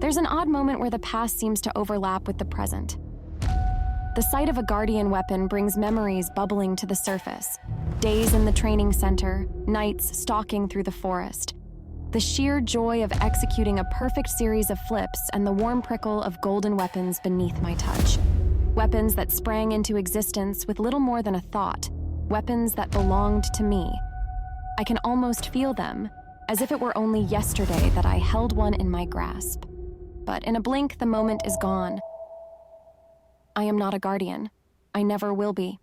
There's an odd moment where the past seems to overlap with the present. The sight of a guardian weapon brings memories bubbling to the surface. Days in the training center, nights stalking through the forest. The sheer joy of executing a perfect series of flips and the warm prickle of golden weapons beneath my touch. Weapons that sprang into existence with little more than a thought. Weapons that belonged to me. I can almost feel them, as if it were only yesterday that I held one in my grasp. But in a blink, the moment is gone. I am not a guardian. I never will be.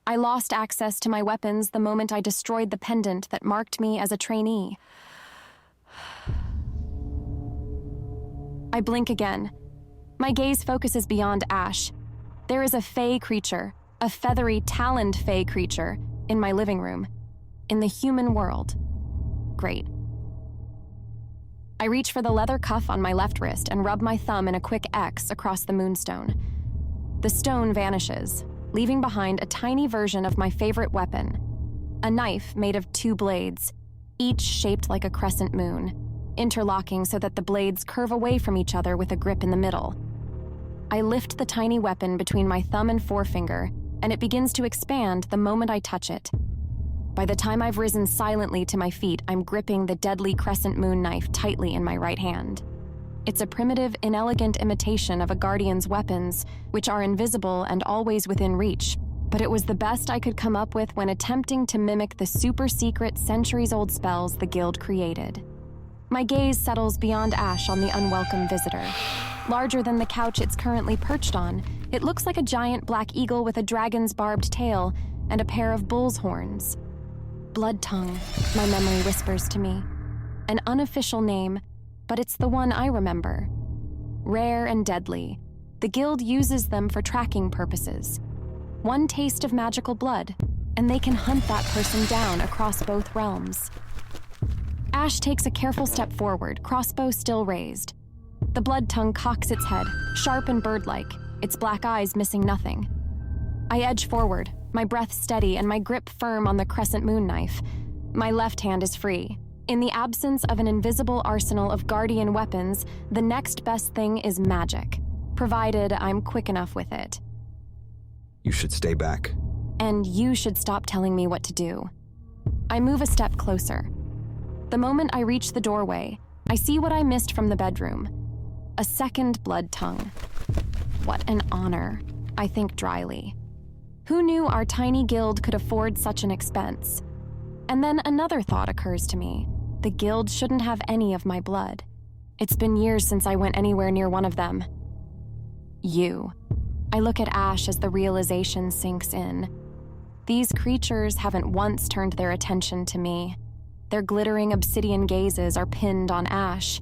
I lost access to my weapons the moment I destroyed the pendant that marked me as a trainee. I blink again. My gaze focuses beyond Ash. There is a fae creature, a feathery, taloned fae creature, in my living room, in the human world. Great. I reach for the leather cuff on my left wrist and rub my thumb in a quick X across the moonstone. The stone vanishes, leaving behind a tiny version of my favorite weapon, a knife made of 2 blades, each shaped like a crescent moon, interlocking so that the blades curve away from each other with a grip in the middle. I lift the tiny weapon between my thumb and forefinger, and it begins to expand the moment I touch it. By the time I've risen silently to my feet, I'm gripping the deadly crescent moon knife tightly in my right hand. It's a primitive, inelegant imitation of a guardian's weapons, which are invisible and always within reach, but it was the best I could come up with when attempting to mimic the super-secret, centuries-old spells the guild created. My gaze settles beyond Ash on the unwelcome visitor. Larger than the couch it's currently perched on, it looks like a giant black eagle with a dragon's barbed tail and a pair of bull's horns. Blood Tongue, my memory whispers to me. An unofficial name, but it's the one I remember. Rare and deadly, the guild uses them for tracking purposes. One taste of magical blood, and they can hunt that person down across both realms. Ash takes a careful step forward, crossbow still raised. The Blood Tongue cocks its head, sharp and bird-like, its black eyes missing nothing. I edge forward, my breath steady and my grip firm on the crescent moon knife. My left hand is free. In the absence of an invisible arsenal of guardian weapons, the next best thing is magic, provided I'm quick enough with it. You should stay back. And you should stop telling me what to do. I move a step closer. The moment I reach the doorway, I see what I missed from the bedroom. A second Blood Tongue. What an honor, I think dryly. Who knew our tiny guild could afford such an expense? And then another thought occurs to me. The guild shouldn't have any of my blood. It's been years since I went anywhere near one of them. You. I look at Ash as the realization sinks in. These creatures haven't once turned their attention to me. Their glittering obsidian gazes are pinned on Ash.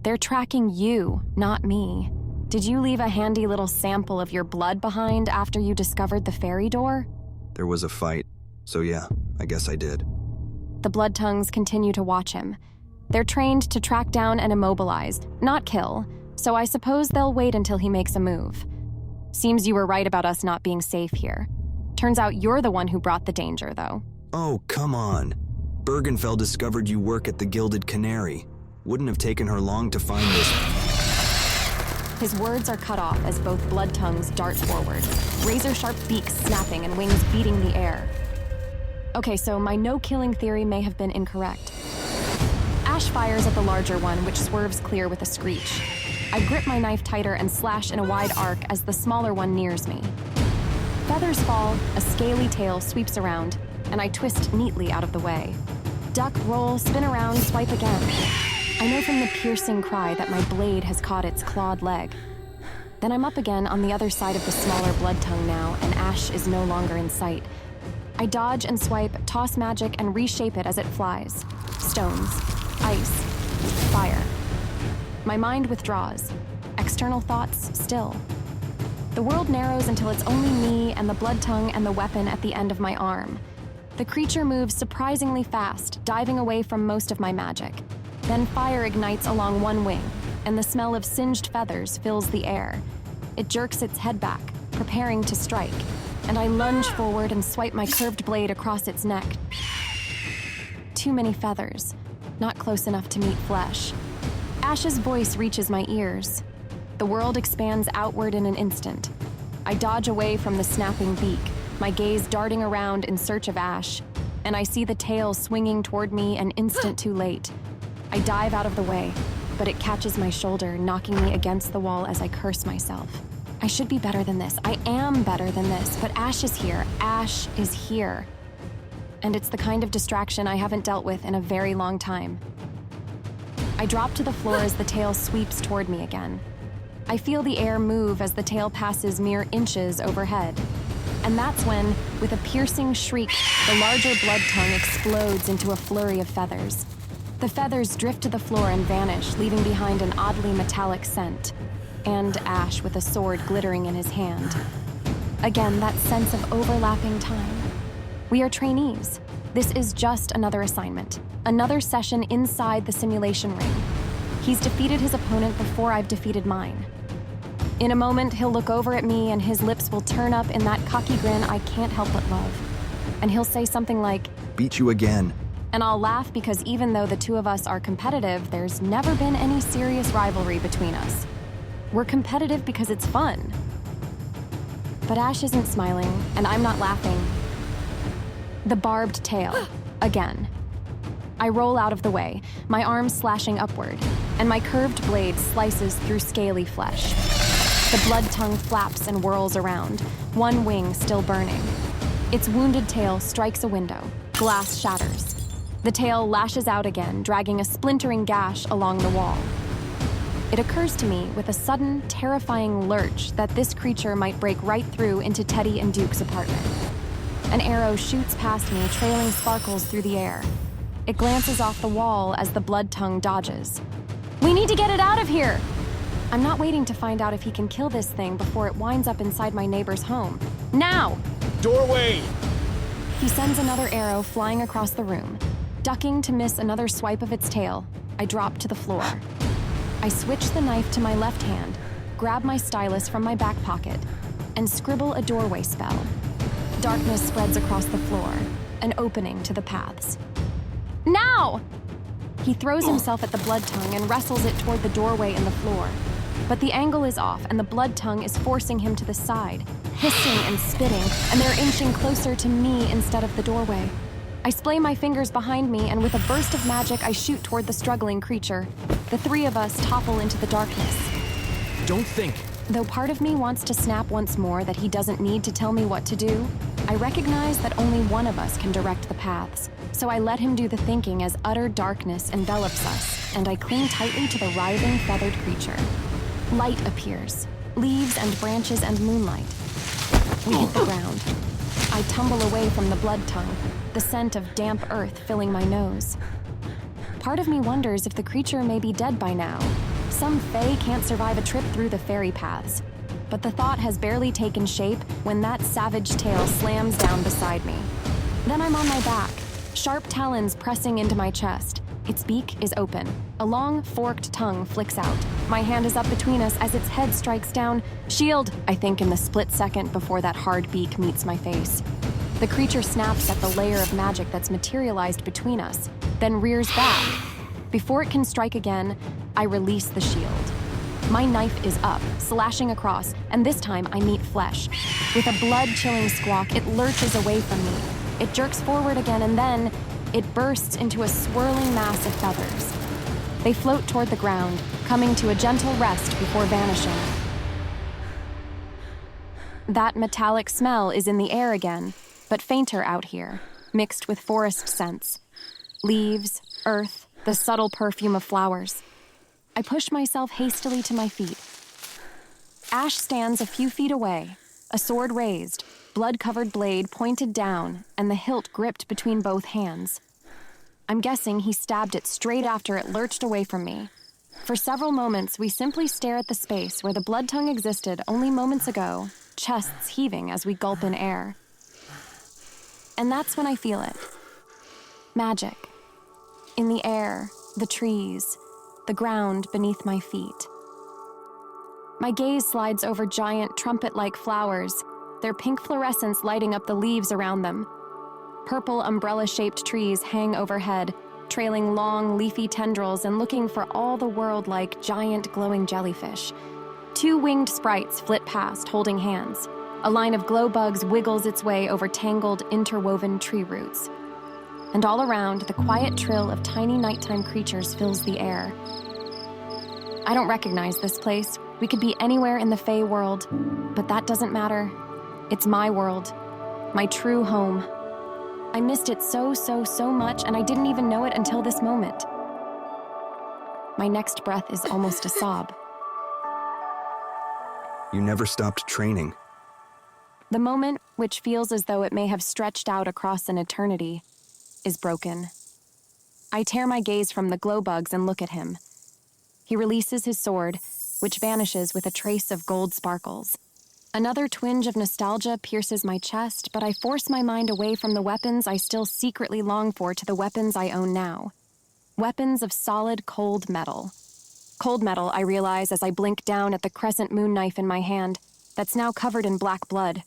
They're tracking you, not me. Did you leave a handy little sample of your blood behind after you discovered the faerie door? There was a fight, so yeah, I guess I did. The Blood Tongues continue to watch him. They're trained to track down and immobilize, not kill, so I suppose they'll wait until he makes a move. Seems you were right about us not being safe here. Turns out you're the one who brought the danger, though. Oh, come on. Bergenfell discovered you work at the Gilded Canary. Wouldn't have taken her long to find this. His words are cut off as both Blood Tongues dart forward, razor-sharp beaks snapping and wings beating the air. Okay, so my no-killing theory may have been incorrect. Ash fires at the larger one, which swerves clear with a screech. I grip my knife tighter and slash in a wide arc as the smaller one nears me. Feathers fall, a scaly tail sweeps around, and I twist neatly out of the way. Duck, roll, spin around, swipe again. I know from the piercing cry that my blade has caught its clawed leg. Then I'm up again on the other side of the smaller Blood Tongue now, and Ash is no longer in sight. I dodge and swipe, toss magic, and reshape it as it flies. Stones, ice, fire. My mind withdraws. External thoughts still. The world narrows until it's only me and the Blood Tongue and the weapon at the end of my arm. The creature moves surprisingly fast, diving away from most of my magic. Then fire ignites along one wing, and the smell of singed feathers fills the air. It jerks its head back, preparing to strike, and I lunge forward and swipe my curved blade across its neck. Too many feathers, not close enough to meet flesh. Ash's voice reaches my ears. The world expands outward in an instant. I dodge away from the snapping beak, my gaze darting around in search of Ash, and I see the tail swinging toward me an instant too late. I dive out of the way, but it catches my shoulder, knocking me against the wall as I curse myself. I should be better than this. I am better than this, but Ash is here. Ash is here. And it's the kind of distraction I haven't dealt with in a very long time. I drop to the floor as the tail sweeps toward me again. I feel the air move as the tail passes mere inches overhead. And that's when, with a piercing shriek, the larger blood tongue explodes into a flurry of feathers. The feathers drift to the floor and vanish, leaving behind an oddly metallic scent. And Ash with a sword glittering in his hand. Again, that sense of overlapping time. We are trainees. This is just another assignment, another session inside the simulation ring. He's defeated his opponent before I've defeated mine. In a moment, he'll look over at me and his lips will turn up in that cocky grin I can't help but love. And he'll say something like, "Beat you again." And I'll laugh because even though the two of us are competitive, there's never been any serious rivalry between us. We're competitive because it's fun. But Ash isn't smiling, and I'm not laughing. The barbed tail, again. I roll out of the way, my arms slashing upward, and my curved blade slices through scaly flesh. The blood tongue flaps and whirls around, one wing still burning. Its wounded tail strikes a window, glass shatters. The tail lashes out again, dragging a splintering gash along the wall. It occurs to me with a sudden, terrifying lurch that this creature might break right through into Teddy and Duke's apartment. An arrow shoots past me, trailing sparkles through the air. It glances off the wall as the blood tongue dodges. We need to get it out of here! I'm not waiting to find out if he can kill this thing before it winds up inside my neighbor's home. Now! Doorway! He sends another arrow flying across the room. Ducking to miss another swipe of its tail, I drop to the floor. I switch the knife to my left hand, grab my stylus from my back pocket, and scribble a doorway spell. Darkness spreads across the floor, an opening to the paths. Now! He throws himself at the blood tongue and wrestles it toward the doorway in the floor. But the angle is off, and the blood tongue is forcing him to the side, hissing and spitting, and they're inching closer to me instead of the doorway. I splay my fingers behind me, and with a burst of magic, I shoot toward the struggling creature. The three of us topple into the darkness. Don't think. Though part of me wants to snap once more that he doesn't need to tell me what to do, I recognize that only one of us can direct the paths. So I let him do the thinking as utter darkness envelops us, and I cling tightly to the writhing, feathered creature. Light appears, leaves and branches and moonlight. We hit the ground. I tumble away from the blood tongue, the scent of damp earth filling my nose. Part of me wonders if the creature may be dead by now. Some fae can't survive a trip through the fairy paths. But the thought has barely taken shape when that savage tail slams down beside me. Then I'm on my back, sharp talons pressing into my chest. Its beak is open. A long, forked tongue flicks out. My hand is up between us as its head strikes down. Shield, I think in the split second before that hard beak meets my face. The creature snaps at the layer of magic that's materialized between us, then rears back. Before it can strike again, I release the shield. My knife is up, slashing across, and this time I meet flesh. With a blood-chilling squawk, it lurches away from me. It jerks forward again, and then it bursts into a swirling mass of feathers. They float toward the ground, coming to a gentle rest before vanishing. That metallic smell is in the air again, but fainter out here, mixed with forest scents. Leaves, earth, the subtle perfume of flowers. I push myself hastily to my feet. Ash stands a few feet away, a sword raised, blood-covered blade pointed down, and the hilt gripped between both hands. I'm guessing he stabbed it straight after it lurched away from me. For several moments, we simply stare at the space where the blood tongue existed only moments ago, chests heaving as we gulp in air. And that's when I feel it. Magic. In the air, the trees, the ground beneath my feet. My gaze slides over giant trumpet-like flowers, their pink fluorescence lighting up the leaves around them. Purple umbrella-shaped trees hang overhead, trailing long, leafy tendrils and looking for all the world like giant, glowing jellyfish. Two winged sprites flit past, holding hands. A line of glow bugs wiggles its way over tangled, interwoven tree roots. And all around, the quiet trill of tiny nighttime creatures fills the air. I don't recognize this place. We could be anywhere in the Fae world, but that doesn't matter. It's my world, my true home. I missed it so much, and I didn't even know it until this moment. My next breath is almost a sob. You never stopped training. The moment, which feels as though it may have stretched out across an eternity, is broken. I tear my gaze from the glow bugs and look at him. He releases his sword, which vanishes with a trace of gold sparkles. Another twinge of nostalgia pierces my chest, but I force my mind away from the weapons I still secretly long for to the weapons I own now. Weapons of solid, cold metal. Cold metal, I realize as I blink down at the crescent moon knife in my hand, that's now covered in black blood.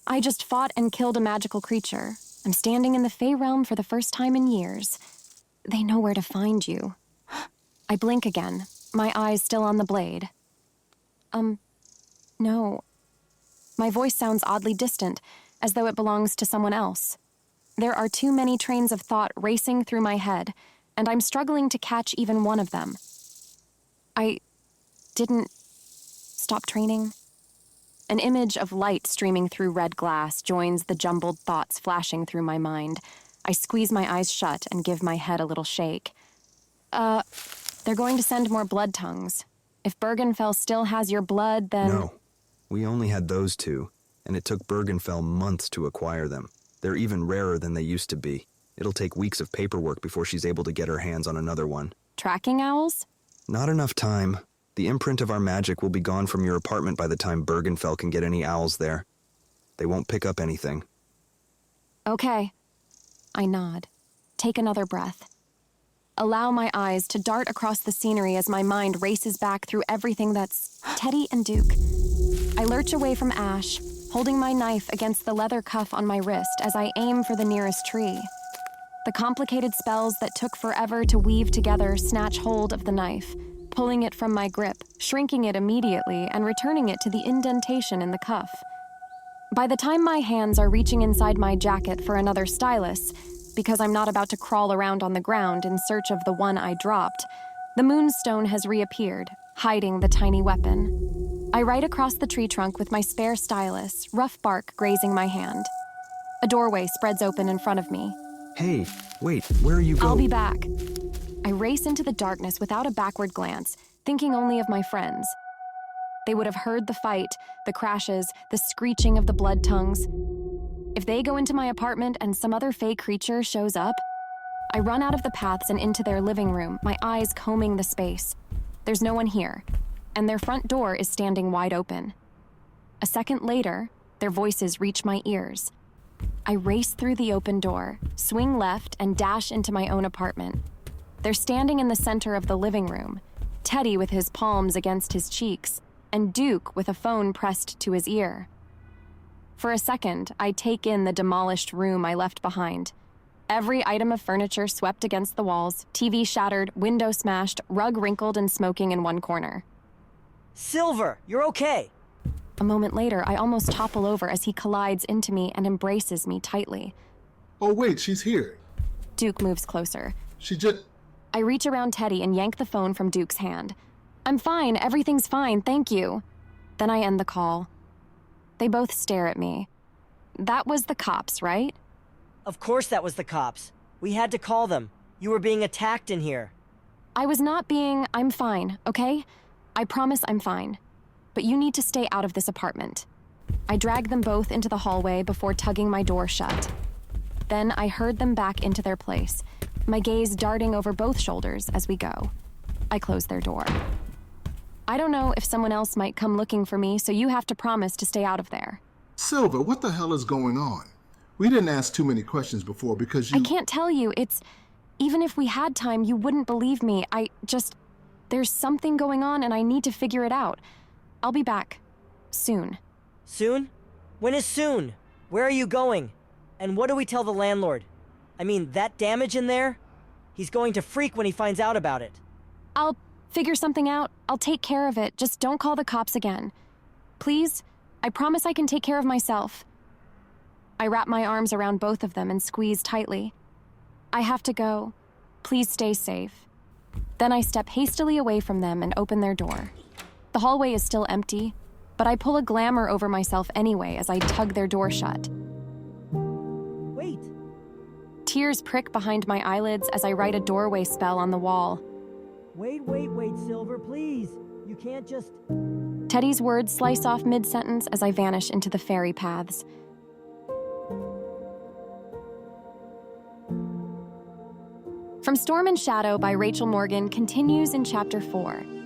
I just fought and killed a magical creature. I'm standing in the Fae realm for the first time in years. They know where to find you. I blink again, my eyes still on the blade. No. My voice sounds oddly distant, as though it belongs to someone else. There are too many trains of thought racing through my head, and I'm struggling to catch even one of them. I didn't stop training. An image of light streaming through red glass joins the jumbled thoughts flashing through my mind. I squeeze my eyes shut and give my head a little shake. They're going to send more blood tongues. If Bergenfell still has your blood, then... No. We only had those two, and it took Bergenfell months to acquire them. They're even rarer than they used to be. It'll take weeks of paperwork before she's able to get her hands on another one. Tracking owls? Not enough time. The imprint of our magic will be gone from your apartment by the time Bergenfell can get any owls there. They won't pick up anything. Okay. I nod. Take another breath. Allow my eyes to dart across the scenery as my mind races back through everything that's Teddy and Duke. I lurch away from Ash, holding my knife against the leather cuff on my wrist as I aim for the nearest tree. The complicated spells that took forever to weave together snatch hold of the knife, pulling it from my grip, shrinking it immediately, and returning it to the indentation in the cuff. By the time my hands are reaching inside my jacket for another stylus, because I'm not about to crawl around on the ground in search of the one I dropped, the moonstone has reappeared, hiding the tiny weapon. I write across the tree trunk with my spare stylus, rough bark grazing my hand. A doorway spreads open in front of me. Hey, wait, where are you going? I'll be back. I race into the darkness without a backward glance, thinking only of my friends. They would have heard the fight, the crashes, the screeching of the blood tongues. If they go into my apartment and some other Fae creature shows up, I run out of the paths and into their living room, my eyes combing the space. There's no one here, and their front door is standing wide open. A second later, their voices reach my ears. I race through the open door, swing left, and dash into my own apartment. They're standing in the center of the living room, Teddy with his palms against his cheeks, and Duke with a phone pressed to his ear. For a second, I take in the demolished room I left behind. Every item of furniture swept against the walls, TV shattered, window smashed, rug wrinkled and smoking in one corner. Silver, you're okay. A moment later, I almost topple over as he collides into me and embraces me tightly. Oh, wait, she's here. Duke moves closer. She just... I reach around Teddy and yank the phone from Duke's hand. I'm fine, everything's fine, thank you. Then I end the call. They both stare at me. That was the cops, right? Of course that was the cops. We had to call them. You were being attacked in here. I was not being... I'm fine, okay? I promise I'm fine. But you need to stay out of this apartment. I drag them both into the hallway before tugging my door shut. Then I herd them back into their place, my gaze darting over both shoulders as we go. I close their door. I don't know if someone else might come looking for me, so you have to promise to stay out of there. Silver, what the hell is going on? We didn't ask too many questions before because you... I can't tell you. Even if we had time, you wouldn't believe me. There's something going on and I need to figure it out. I'll be back. Soon. Soon? When is soon? Where are you going? And what do we tell the landlord? I mean, that damage in there? He's going to freak when he finds out about it. I'll figure something out. I'll take care of it. Just don't call the cops again. Please? I promise I can take care of myself. I wrap my arms around both of them and squeeze tightly. I have to go. Please stay safe. Then I step hastily away from them and open their door. The hallway is still empty, but I pull a glamour over myself anyway as I tug their door shut. Wait. Tears prick behind my eyelids as I write a doorway spell on the wall. Wait, Silver, please. You can't just... Teddy's words slice off mid-sentence as I vanish into the fairy paths. From Storm and Shadow by Rachel Morgan continues in Chapter 4.